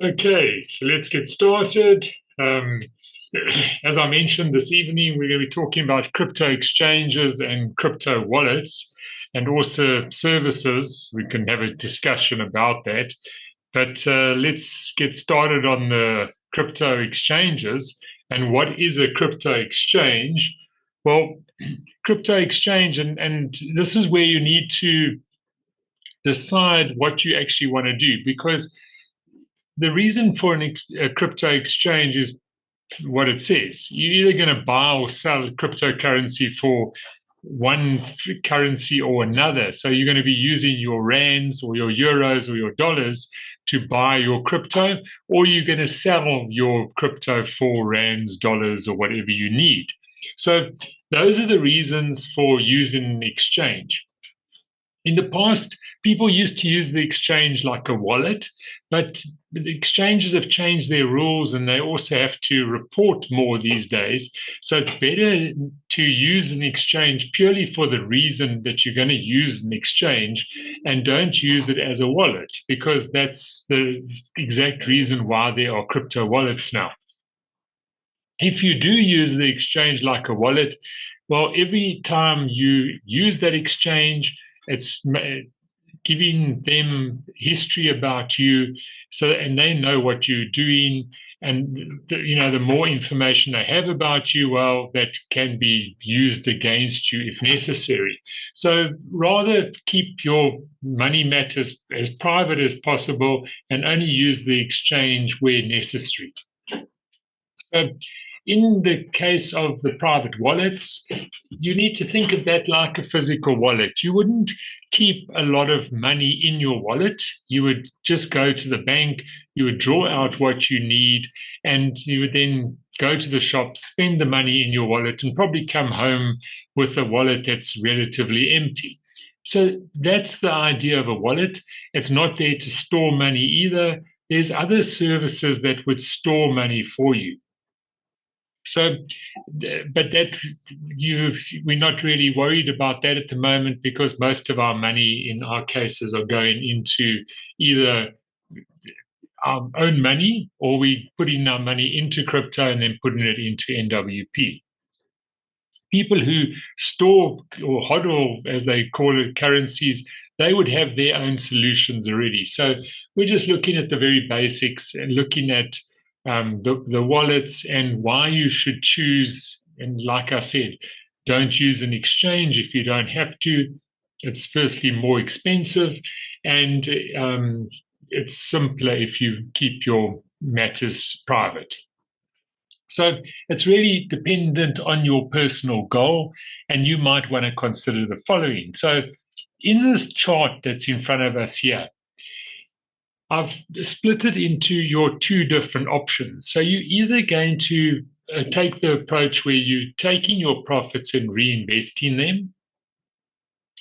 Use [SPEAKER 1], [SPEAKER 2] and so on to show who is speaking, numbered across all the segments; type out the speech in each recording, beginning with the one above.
[SPEAKER 1] Okay, so let's get started. Um, as I mentioned this evening, we're going to be talking about crypto exchanges and crypto wallets and also services. We can have a discussion about that. But let's get started on the crypto exchanges. And what is a crypto exchange? Well, crypto exchange, and this is where you need to decide what you actually want to do, because the reason for a crypto exchange is what it says. You're either going to buy or sell cryptocurrency for one currency or another. So you're going to be using your rands or your euros or your dollars to buy your crypto, or you're going to sell your crypto for rands, dollars, or whatever you need. So those are the reasons for using an exchange. In the past, people used to use the exchange like a wallet, but the exchanges have changed their rules and they also have to report more these days. So it's better to use an exchange purely for the reason that you're going to use an exchange and don't use it as a wallet, because that's the exact reason why there are crypto wallets now. If you do use the exchange like a wallet, well, every time you use that exchange, it's giving them history about you, and they know what you're doing. And the more information they have about you, well, that can be used against you if necessary. So rather keep your money matters as private as possible and only use the exchange where necessary. So in the case of the private wallets, you need to think of that like a physical wallet. You wouldn't keep a lot of money in your wallet. You would just go to the bank, you would draw out what you need, and you would then go to the shop, spend the money in your wallet, and probably come home with a wallet that's relatively empty. So that's the idea of a wallet. It's not there to store money either. There's other services that would store money for you. So, but we're not really worried about that at the moment, because most of our money in our cases are going into either our own money, or we putting our money into crypto and then putting it into NWP. People who store or hodl, as they call it, currencies, they would have their own solutions already. So we're just looking at the very basics and looking at the wallets and why you should choose. And like I said, don't use an exchange if you don't have to. It's firstly more expensive, and it's simpler if you keep your matters private. So it's really dependent on your personal goal, and you might want to consider the following. So in this chart that's in front of us here, I've split it into your two different options. So you're either going to take the approach where you're taking your profits and reinvesting them.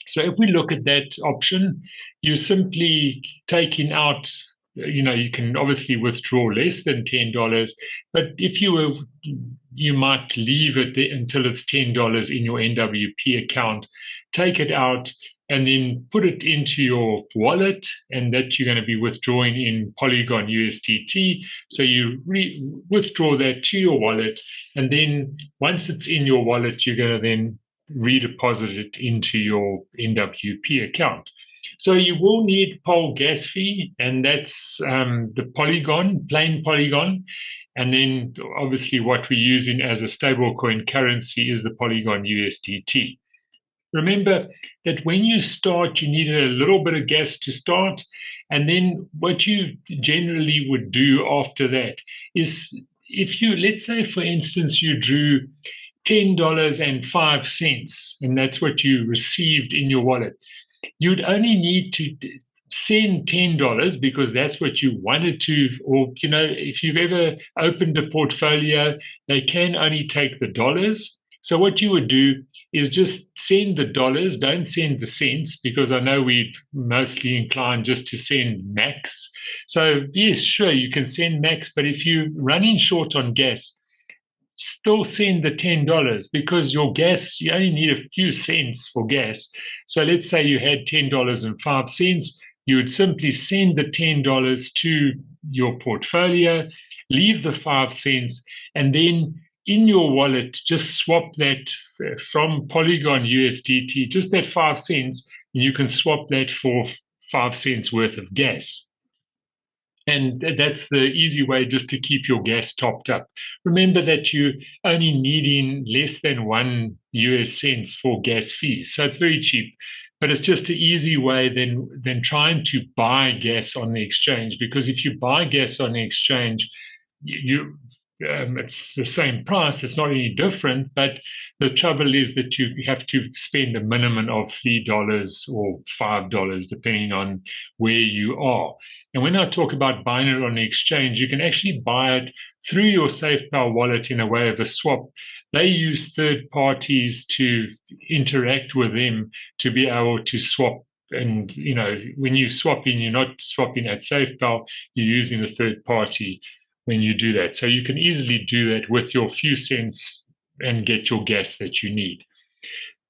[SPEAKER 1] So if we look at that option, you're simply taking out, you can obviously withdraw less than $10, but if you might leave it there until it's $10 in your NWP account, take it out, and then put it into your wallet, and that you're going to be withdrawing in Polygon USDT. So you withdraw that to your wallet, and then once it's in your wallet, you're going to then redeposit it into your NWP account. So you will need Pol gas fee, and that's the Polygon, plain Polygon. And then obviously what we're using as a stablecoin currency is the Polygon USDT. Remember that when you start, you need a little bit of gas to start. And then what you generally would do after that is, if you, let's say, for instance, you drew $10.05, and that's what you received in your wallet, you'd only need to send $10 because that's what you wanted to. Or, if you've ever opened a portfolio, they can only take the dollars. So what you would do is just send the dollars, don't send the cents, because I know we're mostly inclined just to send max. So yes, sure, you can send max, but if you're running short on gas, still send the $10, because your gas, you only need a few cents for gas. So let's say you had $10.05, you would simply send the $10 to your portfolio, leave the 5 cents, and then in your wallet, just swap that from Polygon USDT, just that 5 cents, and you can swap that for 5 cents worth of gas. And that's the easy way just to keep your gas topped up. Remember that you only needing less than 1 US cents for gas fees. So it's very cheap, but it's just an easy way than trying to buy gas on the exchange. Because if you buy gas on the exchange, you it's the same price. It's not any different, but the trouble is that you have to spend a minimum of $3 or $5, depending on where you are. And when I talk about buying it on the exchange, you can actually buy it through your SafePower wallet in a way of a swap. They use third parties to interact with them to be able to swap. And when you swap in, you're not swapping at SafePower, you're using a third party when you do that. So you can easily do that with your few cents and get your gas that you need.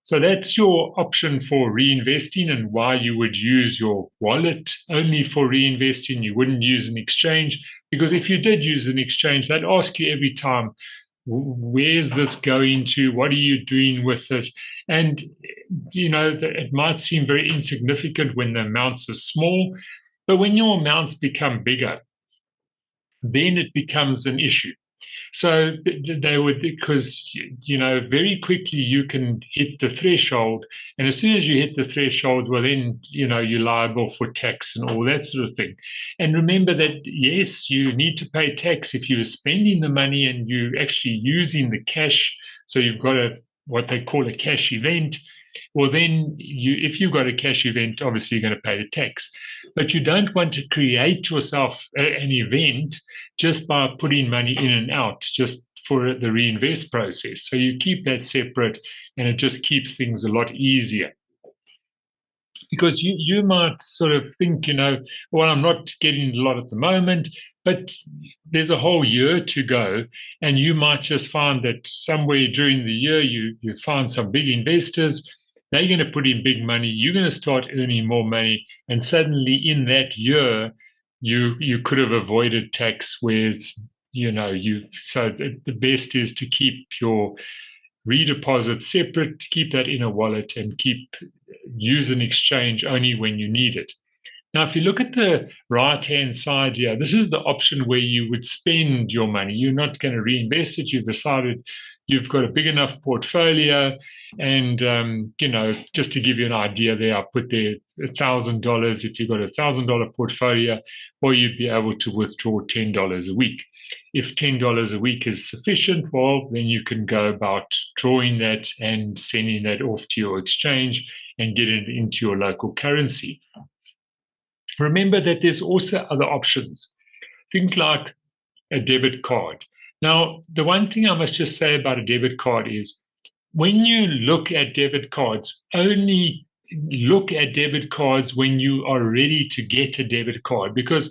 [SPEAKER 1] So that's your option for reinvesting, and why you would use your wallet only for reinvesting. You wouldn't use an exchange, because if you did use an exchange, they'd ask you every time, where's this going to? What are you doing with it? And, it might seem very insignificant when the amounts are small, but when your amounts become bigger, then it becomes an issue. So they would, because, very quickly you can hit the threshold. And as soon as you hit the threshold, well, then, you're liable for tax and all that sort of thing. And remember that, yes, you need to pay tax if you're spending the money and you're actually using the cash. So you've got what they call a cash event. Well, then if you've got a cash event, obviously you're going to pay the tax. But you don't want to create yourself an event just by putting money in and out, just for the reinvest process. So you keep that separate, and it just keeps things a lot easier. Because you might sort of think, well, I'm not getting a lot at the moment, but there's a whole year to go, and you might just find that somewhere during the year you find some big investors. They're going to put in big money. You're going to start earning more money, and suddenly in that year, you could have avoided tax. Whereas so the best is to keep your redeposit separate, keep that in a wallet, and use an exchange only when you need it. Now, if you look at the right-hand side here, this is the option where you would spend your money. You're not going to reinvest it. You've decided you've got a big enough portfolio. And, just to give you an idea there, I put there $1,000. If you've got $1,000 portfolio, or you'd be able to withdraw $10 a week. If $10 a week is sufficient, well, then you can go about drawing that and sending that off to your exchange and get it into your local currency. Remember that there's also other options, things like a debit card. Now, the one thing I must just say about a debit card is, when you look at debit cards, only look at debit cards when you are ready to get a debit card. Because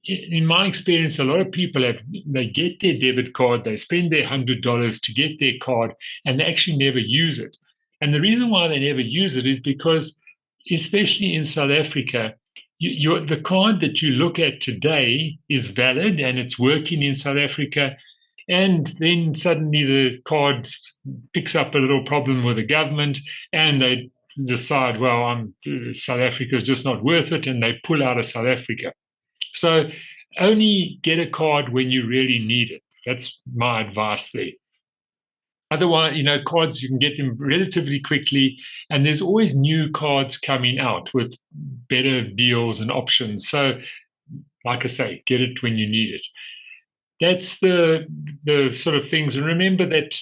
[SPEAKER 1] in my experience, a lot of people they get their debit card, they spend their $100 to get their card, and they actually never use it. And the reason why they never use it is because, especially in South Africa, the card that you look at today is valid and it's working in South Africa. And then suddenly the card picks up a little problem with the government, and they decide, well, South Africa is just not worth it, and they pull out of South Africa. So only get a card when you really need it. That's my advice there. Otherwise, cards, you can get them relatively quickly, and there's always new cards coming out with better deals and options. So, like I say, get it when you need it. That's the sort of things. And remember that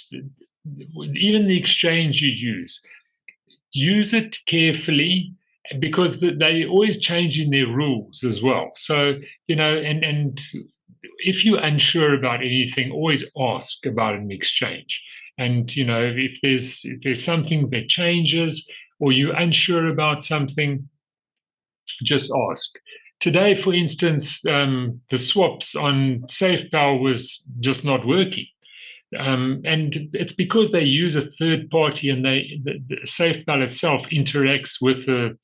[SPEAKER 1] even the exchange you use it carefully, because they always changing their rules as well. So, and if you're unsure about anything, always ask about an exchange. And, if there's something that changes, or you're unsure about something, just ask. Today, for instance, the swaps on SafePower was just not working. And it's because they use a third party, and the SafePower itself interacts with the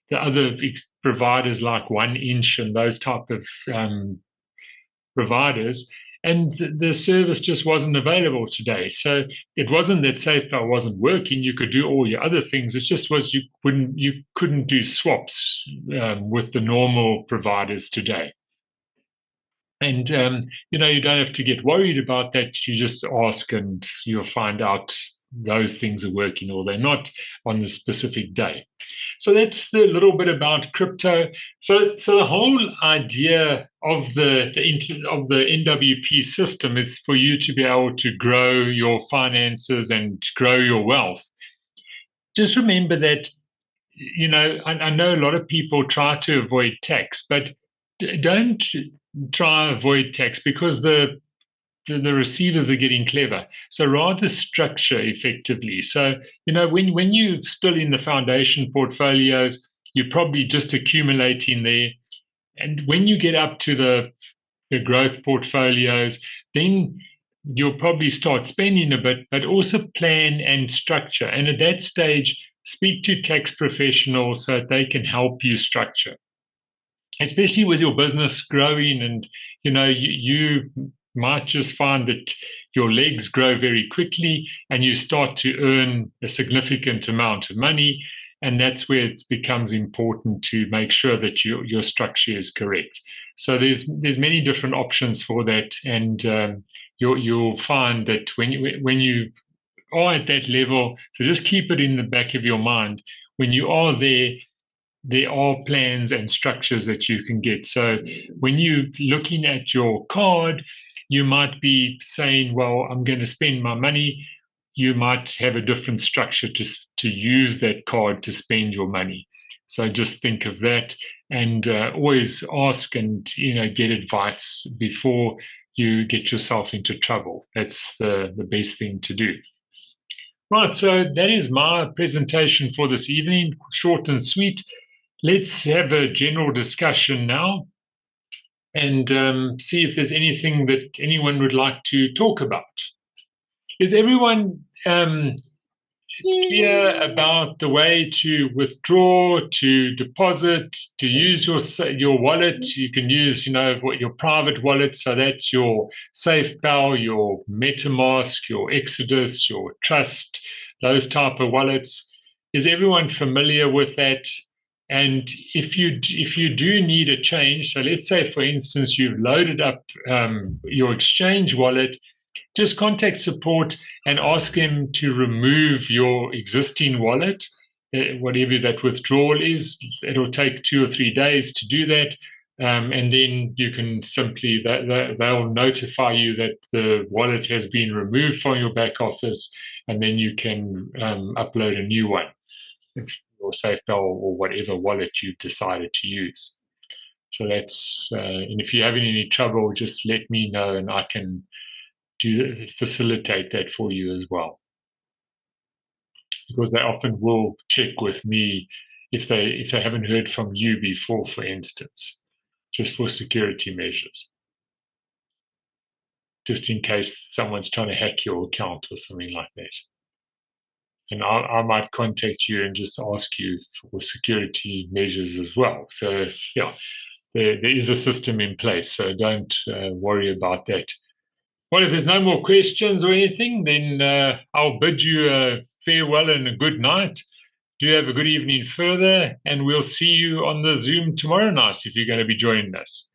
[SPEAKER 1] the other providers like 1inch and those type of providers, and the service just wasn't available today. So it wasn't that SafePal wasn't working. You could do all your other things. It just was you couldn't do swaps with the normal providers today. And you don't have to get worried about that. You just ask, and you'll find out those things are working or they're not on the specific day. So that's the little bit about crypto. So the whole idea of the NWP system is for you to be able to grow your finances and grow your wealth. Just remember that, I know a lot of people try to avoid tax, but don't try avoid tax, because the receivers are getting clever. So rather structure effectively. So, when you're still in the foundation portfolios, you're probably just accumulating there. And when you get up to the growth portfolios, then you'll probably start spending a bit, but also plan and structure. And at that stage, speak to tax professionals so that they can help you structure, especially with your business growing. And you might just find that your legs grow very quickly and you start to earn a significant amount of money, and that's where it becomes important to make sure that your structure is correct. So there's many different options for that, and you'll find that when you are at that level, so just keep it in the back of your mind. When you are there are plans and structures that you can get. So when you're looking at your card, you might be saying, well, I'm going to spend my money. You might have a different structure to use that card to spend your money. So just think of that, and always ask and get advice before you get yourself into trouble. That's the best thing to do. Right, so that is my presentation for this evening, short and sweet. Let's have a general discussion now and see if there's anything that anyone would like to talk about. Is everyone clear about the way to withdraw, to deposit, to use your wallet? You can use, your private wallet. So that's your SafePal, your MetaMask, your Exodus, your Trust, those type of wallets. Is everyone familiar with that? And if you do need a change, so let's say, for instance, you've loaded up your Exchange wallet, just contact support and ask them to remove your existing wallet, whatever that withdrawal is. It'll take 2 or 3 days to do that. And then you can simply, they'll notify you that the wallet has been removed from your back office, and then you can upload a new one, or SafePal, or whatever wallet you've decided to use. So that's, and if you're having any trouble, just let me know and I can facilitate that for you as well. Because they often will check with me if they haven't heard from you before, for instance, just for security measures, just in case someone's trying to hack your account or something like that. And I might contact you and just ask you for security measures as well. So yeah, there is a system in place, so don't worry about that. Well, if there's no more questions or anything, then I'll bid you a farewell and a good night. Do have a good evening further, and we'll see you on the Zoom tomorrow night if you're going to be joining us.